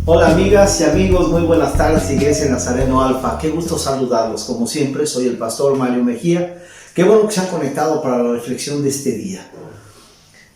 Hola amigas y amigos, muy buenas tardes, Iglesia Nazareno Alfa. Qué gusto saludarlos. Como siempre, soy el pastor Mario Mejía. Qué bueno que se han conectado para la reflexión de este día.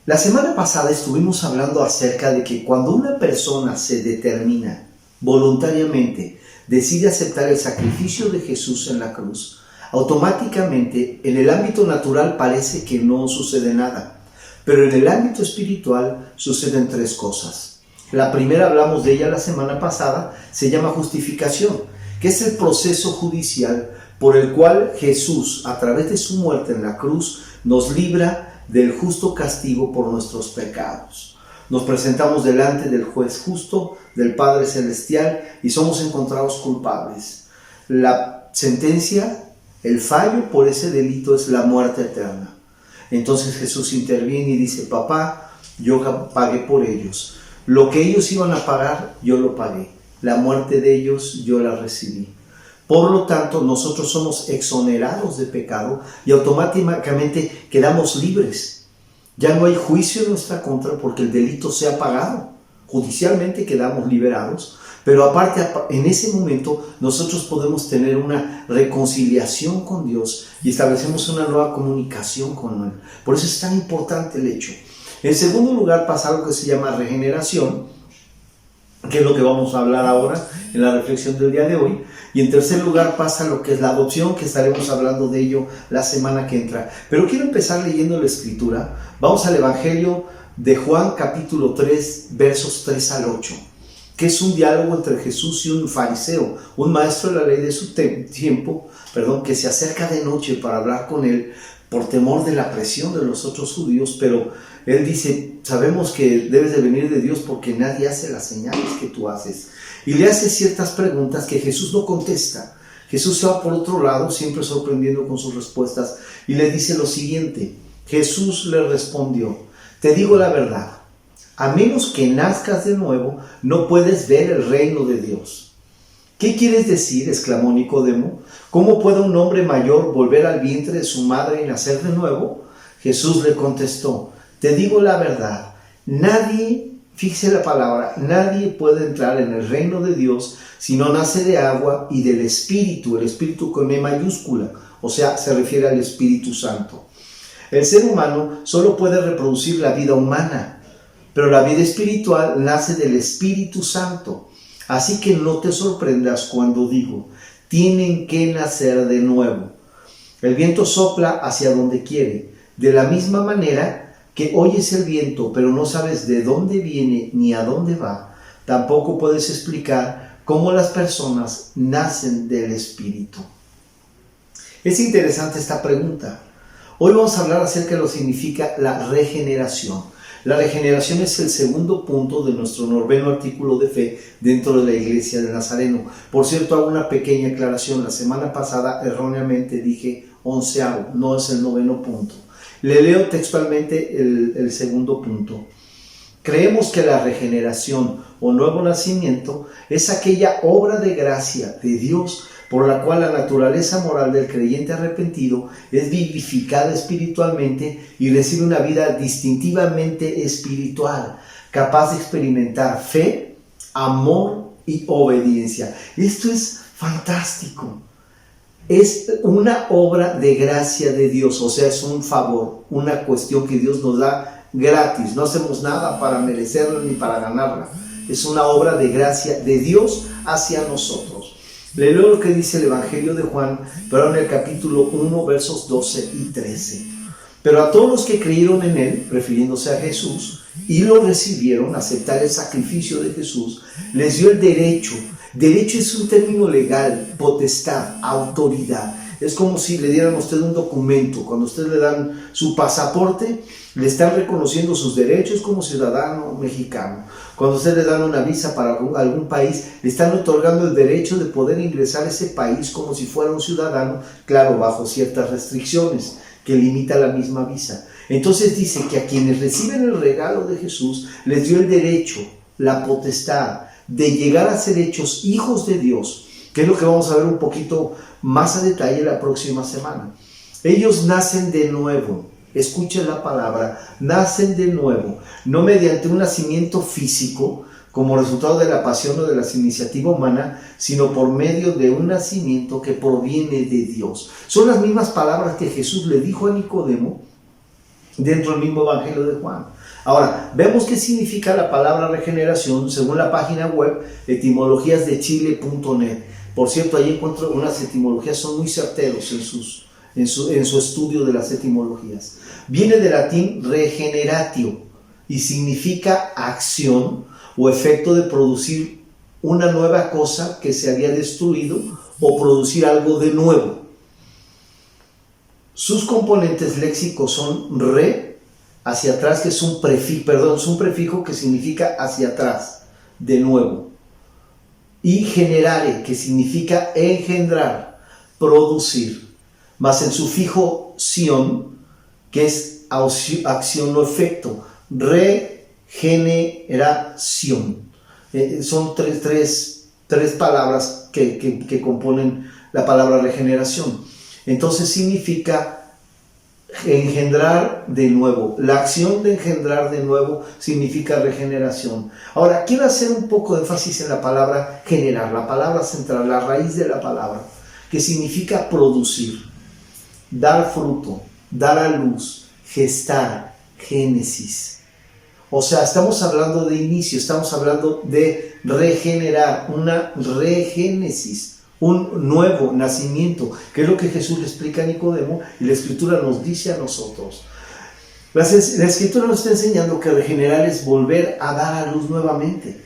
La semana pasada estuvimos hablando acerca de que cuando una persona se determina voluntariamente, decide aceptar el sacrificio de Jesús en la cruz, automáticamente en el ámbito natural parece que no sucede nada, pero en el ámbito espiritual suceden tres cosas. La primera, hablamos de ella la semana pasada, se llama justificación, que es el proceso judicial por el cual Jesús, a través de su muerte en la cruz, nos libra del justo castigo por nuestros pecados. Nos presentamos delante del juez justo, del Padre Celestial, y somos encontrados culpables. La sentencia, el fallo por ese delito es la muerte eterna. Entonces Jesús interviene y dice: papá, yo pagué por ellos. Lo que ellos iban a pagar, yo lo pagué. La muerte de ellos, yo la recibí. Por lo tanto, nosotros somos exonerados de pecado y automáticamente quedamos libres. Ya no hay juicio en nuestra contra porque el delito se ha pagado. Judicialmente quedamos liberados, pero aparte, en ese momento, nosotros podemos tener una reconciliación con Dios y establecemos una nueva comunicación con Él. Por eso es tan importante el hecho. En segundo lugar pasa algo que se llama regeneración, que es lo que vamos a hablar ahora en la reflexión del día de hoy. Y en tercer lugar pasa lo que es la adopción, que estaremos hablando de ello la semana que entra. Pero quiero empezar leyendo la Escritura. Vamos al Evangelio de Juan, capítulo 3, versos 3 al 8, que es un diálogo entre Jesús y un fariseo, un maestro de la ley de su tiempo, que se acerca de noche para hablar con él por temor de la presión de los otros judíos, pero él dice: sabemos que debes de venir de Dios porque nadie hace las señales que tú haces. Y le hace ciertas preguntas que Jesús no contesta. Jesús se va por otro lado, siempre sorprendiendo con sus respuestas, y le dice lo siguiente. Jesús le respondió: te digo la verdad, a menos que nazcas de nuevo, no puedes ver el reino de Dios. ¿Qué quieres decir?, exclamó Nicodemo. ¿Cómo puede un hombre mayor volver al vientre de su madre y nacer de nuevo? Jesús le contestó: te digo la verdad, nadie, fíjese la palabra, nadie puede entrar en el reino de Dios si no nace de agua y del Espíritu, el Espíritu con E mayúscula, o sea, se refiere al Espíritu Santo. El ser humano solo puede reproducir la vida humana, pero la vida espiritual nace del Espíritu Santo. Así que no te sorprendas cuando digo: tienen que nacer de nuevo. El viento sopla hacia donde quiere. De la misma manera que oyes el viento, pero no sabes de dónde viene ni a dónde va, tampoco puedes explicar cómo las personas nacen del Espíritu. Es interesante esta pregunta. Hoy vamos a hablar acerca de lo que significa la regeneración. La regeneración es el segundo punto de nuestro noveno artículo de fe dentro de la Iglesia de Nazareno. Por cierto, hago una pequeña aclaración. La semana pasada erróneamente dije 11º, no es el noveno punto. Le leo textualmente el segundo punto. Creemos que la regeneración o nuevo nacimiento es aquella obra de gracia de Dios por la cual la naturaleza moral del creyente arrepentido es vivificada espiritualmente y recibe una vida distintivamente espiritual, capaz de experimentar fe, amor y obediencia. Esto es fantástico. Es una obra de gracia de Dios, o sea, es un favor, una cuestión que Dios nos da gratis. No hacemos nada para merecerla ni para ganarla. Es una obra de gracia de Dios hacia nosotros. Le leo lo que dice el Evangelio de Juan, pero en el capítulo 1, versos 12 y 13. Pero a todos los que creyeron en Él, refiriéndose a Jesús, y lo recibieron, aceptar el sacrificio de Jesús, les dio el derecho. Derecho es un término legal, potestad, autoridad. Es como si le dieran a usted un documento. Cuando a usted le dan su pasaporte, le están reconociendo sus derechos como ciudadano mexicano. Cuando a usted le dan una visa para algún país, le están otorgando el derecho de poder ingresar a ese país como si fuera un ciudadano, claro, bajo ciertas restricciones que limita la misma visa. Entonces dice que a quienes reciben el regalo de Jesús, les dio el derecho, la potestad de llegar a ser hechos hijos de Dios, que es lo que vamos a ver un poquito más a detalle la próxima semana. Ellos nacen de nuevo. Escuchen la palabra, nacen de nuevo, no mediante un nacimiento físico, como resultado de la pasión o de la iniciativa humana, sino por medio de un nacimiento que proviene de Dios. Son las mismas palabras que Jesús le dijo a Nicodemo dentro del mismo Evangelio de Juan. Ahora, vemos qué significa la palabra regeneración según la página web etimologiasdechile.net. Por cierto, ahí encuentro unas etimologías, son muy certeros en su estudio de las etimologías. Viene del latín regeneratio y significa acción o efecto de producir una nueva cosa que se había destruido o producir algo de nuevo. Sus componentes léxicos son re, hacia atrás, que es un prefijo que significa hacia atrás, de nuevo, y generare, que significa engendrar, producir, más el sufijo sion, que es acción o efecto, regeneración. Son tres palabras que componen la palabra regeneración. Entonces significa engendrar de nuevo. La acción de engendrar de nuevo significa regeneración. Ahora, quiero hacer un poco de énfasis en la palabra generar, la palabra central, la raíz de la palabra, que significa producir, dar fruto, dar a luz, gestar, génesis. O sea, estamos hablando de inicio, estamos hablando de regenerar, una regénesis, un nuevo nacimiento, que es lo que Jesús le explica a Nicodemo y la Escritura nos dice a nosotros. La Escritura nos está enseñando que regenerar es volver a dar a luz nuevamente.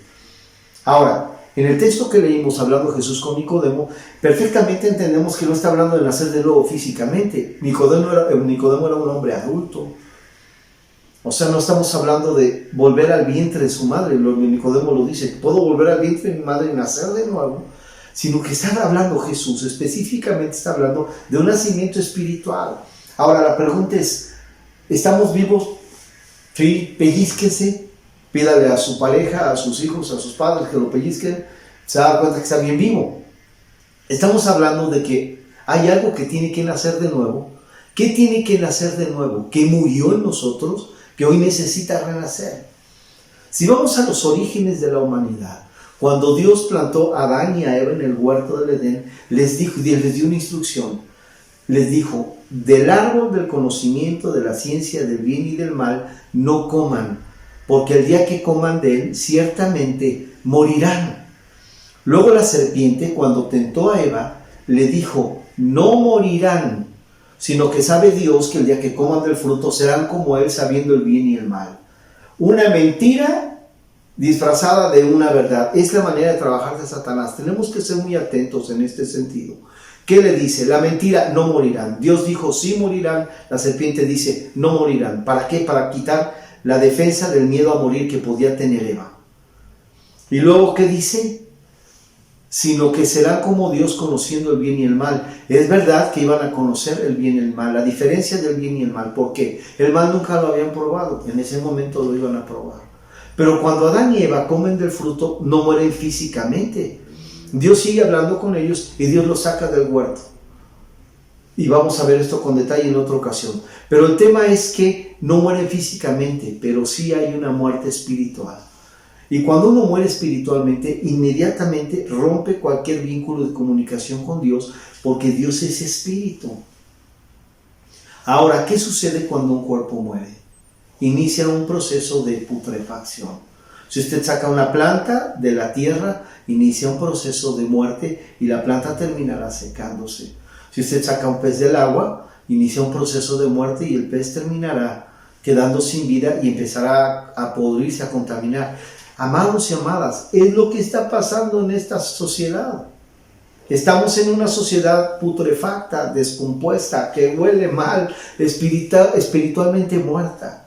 Ahora, en el texto que leímos hablando Jesús con Nicodemo, perfectamente entendemos que no está hablando de nacer de nuevo físicamente. Nicodemo era un hombre adulto. O sea, no estamos hablando de volver al vientre de su madre. Nicodemo lo dice, ¿puedo volver al vientre de mi madre y nacer de nuevo? Sino que está hablando Jesús, específicamente está hablando de un nacimiento espiritual. Ahora la pregunta es, ¿estamos vivos? Sí, pellizquese, pídale a su pareja, a sus hijos, a sus padres que lo pellizquen, se da cuenta que está bien vivo. Estamos hablando de que hay algo que tiene que nacer de nuevo. ¿Qué tiene que nacer de nuevo? ¿Qué murió en nosotros? Que hoy necesita renacer. Si vamos a los orígenes de la humanidad, cuando Dios plantó a Adán y a Eva en el huerto del Edén, les dio una instrucción. Les dijo, del árbol del conocimiento de la ciencia del bien y del mal, no coman, porque el día que coman de él, ciertamente morirán. Luego la serpiente, cuando tentó a Eva, le dijo, no morirán, sino que sabe Dios que el día que coman del fruto serán como él, sabiendo el bien y el mal. Una mentira disfrazada de una verdad. Es la manera de trabajar de Satanás. Tenemos que ser muy atentos en este sentido. ¿Qué le dice? La mentira, no morirán. Dios dijo, sí morirán. La serpiente dice, no morirán. ¿Para qué? Para quitar la defensa del miedo a morir que podía tener Eva. Y luego, ¿qué dice? Sino que serán como Dios conociendo el bien y el mal. Es verdad que iban a conocer el bien y el mal, la diferencia del bien y el mal. ¿Por qué? El mal nunca lo habían probado, en ese momento lo iban a probar. Pero cuando Adán y Eva comen del fruto, no mueren físicamente. Dios sigue hablando con ellos y Dios los saca del huerto. Y vamos a ver esto con detalle en otra ocasión. Pero el tema es que no mueren físicamente, pero sí hay una muerte espiritual. Y cuando uno muere espiritualmente, inmediatamente rompe cualquier vínculo de comunicación con Dios, porque Dios es espíritu. Ahora, ¿qué sucede cuando un cuerpo muere? Inicia un proceso de putrefacción. Si usted saca una planta de la tierra, inicia un proceso de muerte y la planta terminará secándose. Si usted saca un pez del agua, inicia un proceso de muerte y el pez terminará quedando sin vida y empezará a podrirse, a contaminar. Amados y amadas, es lo que está pasando en esta sociedad. Estamos en una sociedad putrefacta, descompuesta, que huele mal, espiritualmente muerta.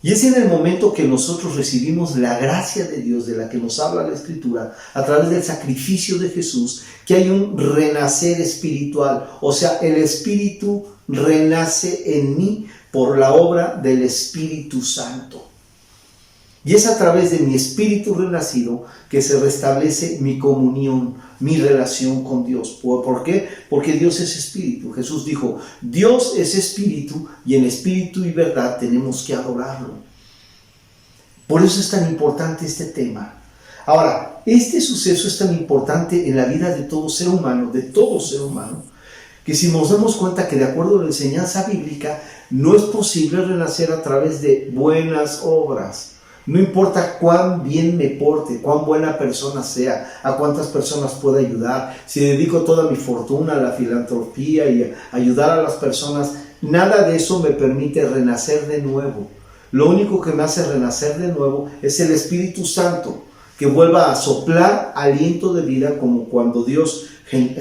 Y es en el momento que nosotros recibimos la gracia de Dios, de la que nos habla la Escritura, a través del sacrificio de Jesús, que hay un renacer espiritual. O sea, el Espíritu renace en mí por la obra del Espíritu Santo. Y es a través de mi espíritu renacido que se restablece mi comunión, mi relación con Dios. ¿Por qué? Porque Dios es espíritu. Jesús dijo, Dios es espíritu y en espíritu y verdad tenemos que adorarlo. Por eso es tan importante este tema. Ahora, este suceso es tan importante en la vida de todo ser humano, que si nos damos cuenta que de acuerdo a la enseñanza bíblica, no es posible renacer a través de buenas obras. No importa cuán bien me porte, cuán buena persona sea, a cuántas personas pueda ayudar, si dedico toda mi fortuna a la filantropía y a ayudar a las personas, nada de eso me permite renacer de nuevo. Lo único que me hace renacer de nuevo es el Espíritu Santo, que vuelva a soplar aliento de vida, como cuando Dios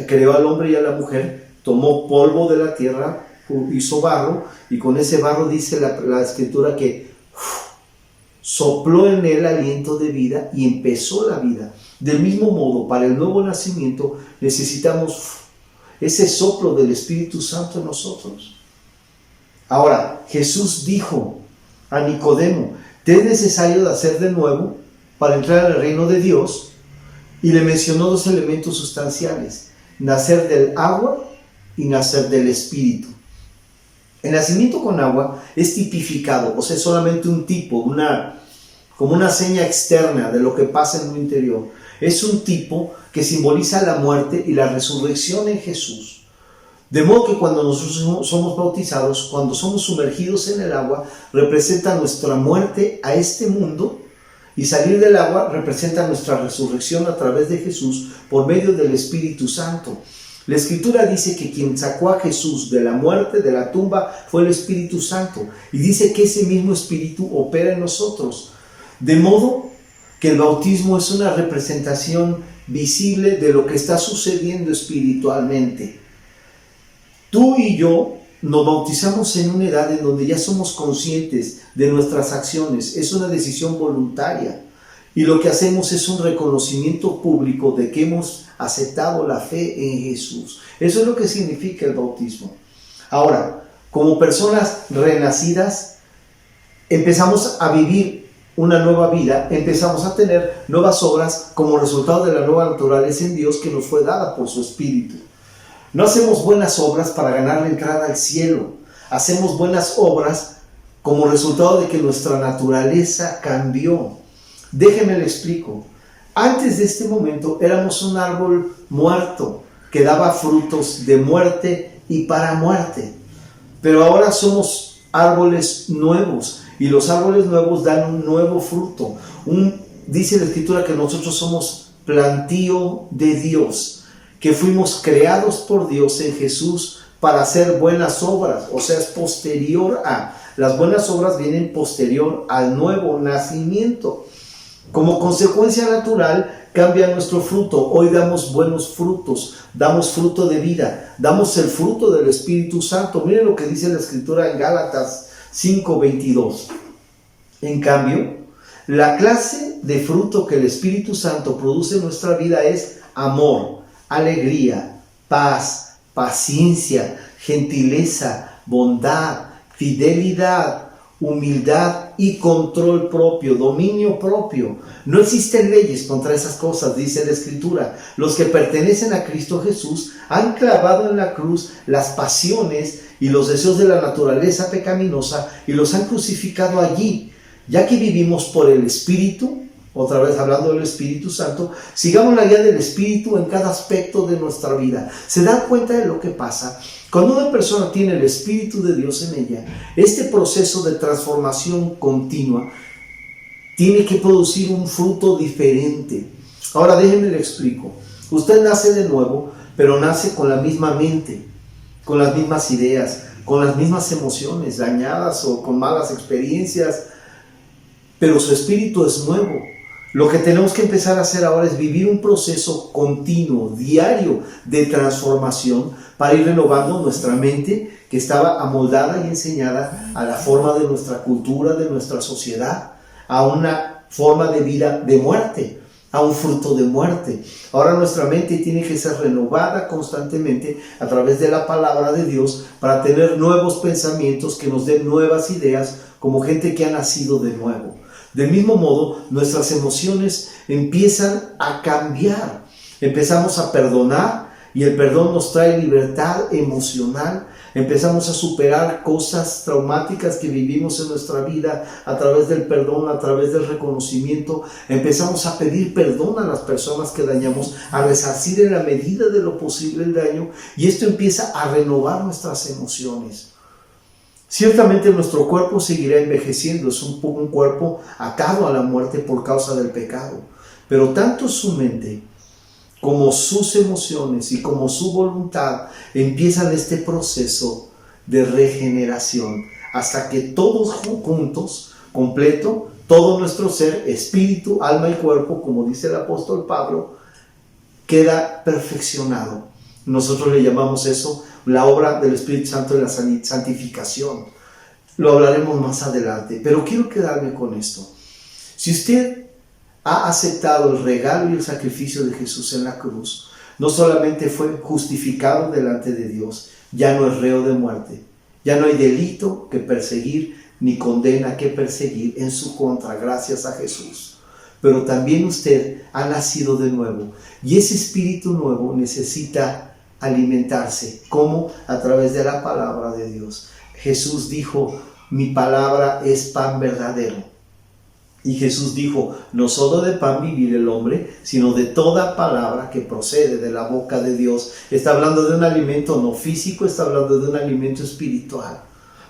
creó al hombre y a la mujer, tomó polvo de la tierra, hizo barro, y con ese barro dice la Escritura que sopló en él aliento de vida y empezó la vida. Del mismo modo, para el nuevo nacimiento necesitamos ese soplo del Espíritu Santo en nosotros. Ahora, Jesús dijo a Nicodemo: te es necesario nacer de nuevo para entrar al reino de Dios, y le mencionó dos elementos sustanciales: nacer del agua y nacer del Espíritu. El nacimiento con agua es tipificado, o sea, es solamente un tipo, como una seña externa de lo que pasa en lo interior. Es un tipo que simboliza la muerte y la resurrección en Jesús. De modo que cuando nosotros somos bautizados, cuando somos sumergidos en el agua, representa nuestra muerte a este mundo, y salir del agua representa nuestra resurrección a través de Jesús por medio del Espíritu Santo. La Escritura dice que quien sacó a Jesús de la muerte, de la tumba, fue el Espíritu Santo, y dice que ese mismo Espíritu opera en nosotros. De modo que el bautismo es una representación visible de lo que está sucediendo espiritualmente. Tú y yo nos bautizamos en una edad en donde ya somos conscientes de nuestras acciones. Es una decisión voluntaria, y lo que hacemos es un reconocimiento público de que hemos aceptado la fe en Jesús. Eso es lo que significa el bautismo. Ahora, como personas renacidas, empezamos a vivir una nueva vida, empezamos a tener nuevas obras como resultado de la nueva naturaleza en Dios que nos fue dada por su Espíritu. No hacemos buenas obras para ganar la entrada al cielo. Hacemos buenas obras como resultado de que nuestra naturaleza cambió. Déjenme le explico. Antes de este momento éramos un árbol muerto que daba frutos de muerte y para muerte. Pero ahora somos árboles nuevos, y los árboles nuevos dan un nuevo fruto. Dice la Escritura que nosotros somos plantío de Dios, que fuimos creados por Dios en Jesús para hacer buenas obras, o sea, es posterior a. Las buenas obras vienen posterior al nuevo nacimiento. Como consecuencia natural, cambia nuestro fruto. Hoy damos buenos frutos, damos fruto de vida, damos el fruto del Espíritu Santo. Miren lo que dice la Escritura en Gálatas 5:22. En cambio, la clase de fruto que el Espíritu Santo produce en nuestra vida es amor, alegría, paz, paciencia, gentileza, bondad, fidelidad, humildad y control propio, dominio propio. No existen leyes contra esas cosas, dice la Escritura. Los que pertenecen a Cristo Jesús han clavado en la cruz las pasiones y los deseos de la naturaleza pecaminosa y los han crucificado allí. Ya que vivimos por el Espíritu, otra vez hablando del Espíritu Santo, sigamos la guía del Espíritu en cada aspecto de nuestra vida. ¿Se dan cuenta de lo que pasa? Cuando una persona tiene el Espíritu de Dios en ella, este proceso de transformación continua tiene que producir un fruto diferente. Ahora déjenme le explico. Usted nace de nuevo, pero nace con la misma mente, con las mismas ideas, con las mismas emociones dañadas o con malas experiencias, pero su espíritu es nuevo. Lo que tenemos que empezar a hacer ahora es vivir un proceso continuo, diario de transformación para ir renovando nuestra mente que estaba amoldada y enseñada a la forma de nuestra cultura, de nuestra sociedad, a una forma de vida de muerte, a un fruto de muerte. Ahora nuestra mente tiene que ser renovada constantemente a través de la palabra de Dios para tener nuevos pensamientos que nos den nuevas ideas como gente que ha nacido de nuevo. Del mismo modo, nuestras emociones empiezan a cambiar. Empezamos a perdonar Y el perdón nos trae libertad emocional. Empezamos a superar cosas traumáticas que vivimos en nuestra vida a través del perdón, a través del reconocimiento. Empezamos a pedir perdón a las personas que dañamos, a resarcir en la medida de lo posible el daño, y esto empieza a renovar nuestras emociones. Ciertamente nuestro cuerpo seguirá envejeciendo, es un cuerpo atado a la muerte por causa del pecado, pero tanto su mente como sus emociones y como su voluntad empiezan este proceso de regeneración, hasta que todos juntos, completo, todo nuestro ser, espíritu, alma y cuerpo, como dice el apóstol Pablo, queda perfeccionado. Nosotros le llamamos eso la obra del Espíritu Santo de la santificación. Lo hablaremos más adelante, pero quiero quedarme con esto. Si usted ha aceptado el regalo y el sacrificio de Jesús en la cruz, no solamente fue justificado delante de Dios, ya no es reo de muerte, ya no hay delito que perseguir, ni condena que perseguir en su contra, gracias a Jesús. Pero también usted ha nacido de nuevo, y ese espíritu nuevo necesita alimentarse. ¿Cómo? A través de la palabra de Dios. Jesús dijo: mi palabra es pan verdadero. Y Jesús dijo: no solo de pan vivir el hombre, sino de toda palabra que procede de la boca de Dios. Está hablando de un alimento no físico, está hablando de un alimento espiritual.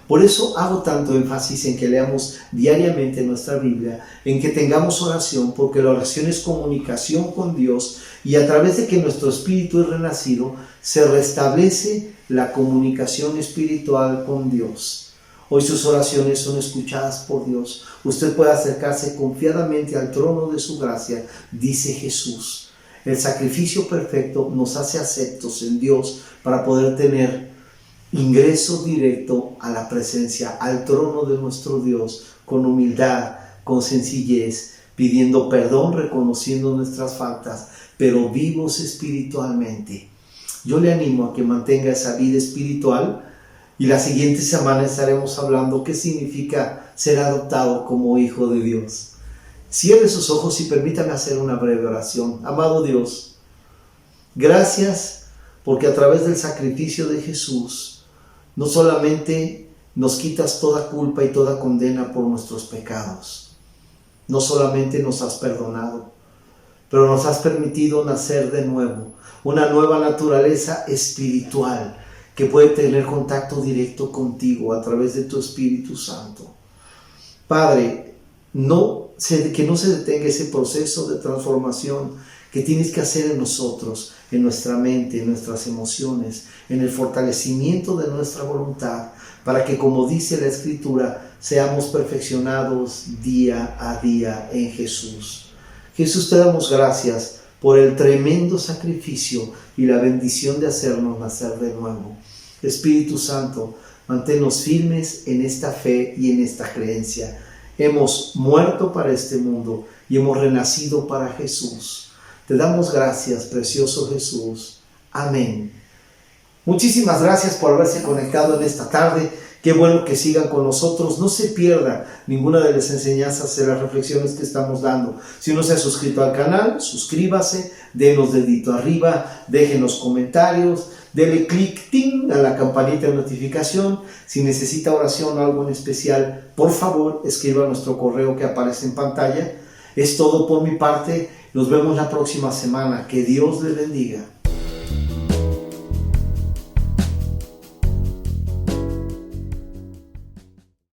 Por eso hago tanto énfasis en que leamos diariamente nuestra Biblia, en que tengamos oración, porque la oración es comunicación con Dios, y a través de que nuestro espíritu es renacido, se restablece la comunicación espiritual con Dios. Hoy sus oraciones son escuchadas por Dios. Usted puede acercarse confiadamente al trono de su gracia, dice Jesús. El sacrificio perfecto nos hace aceptos en Dios para poder tener ingreso directo a la presencia, al trono de nuestro Dios, con humildad, con sencillez, pidiendo perdón, reconociendo nuestras faltas, pero vivos espiritualmente. Yo le animo a que mantenga esa vida espiritual, y la siguiente semana estaremos hablando qué significa ser adoptado como hijo de Dios. Cierre sus ojos y permítame hacer una breve oración. Amado Dios, gracias porque a través del sacrificio de Jesús no solamente nos quitas toda culpa y toda condena por nuestros pecados, no solamente nos has perdonado, pero nos has permitido nacer de nuevo, una nueva naturaleza espiritual que puede tener contacto directo contigo a través de tu Espíritu Santo. Padre, que no se detenga ese proceso de transformación que tienes que hacer en nosotros, en nuestra mente, en nuestras emociones, en el fortalecimiento de nuestra voluntad, para que, como dice la Escritura, seamos perfeccionados día a día en Jesús. Jesús, te damos gracias por el tremendo sacrificio y la bendición de hacernos nacer de nuevo. Espíritu Santo, manténnos firmes en esta fe y en esta creencia. Hemos muerto para este mundo y hemos renacido para Jesús. Te damos gracias, precioso Jesús. Amén. Muchísimas gracias por haberse conectado en esta tarde. Qué bueno que sigan con nosotros. No se pierda ninguna de las enseñanzas, de las reflexiones que estamos dando. Si no se ha suscrito al canal, suscríbase, denos dedito arriba, déjenos comentarios, dele clic a la campanita de notificación. Si necesita oración o algo en especial, por favor, escriba a nuestro correo que aparece en pantalla. Es todo por mi parte. Nos vemos la próxima semana. Que Dios le bendiga.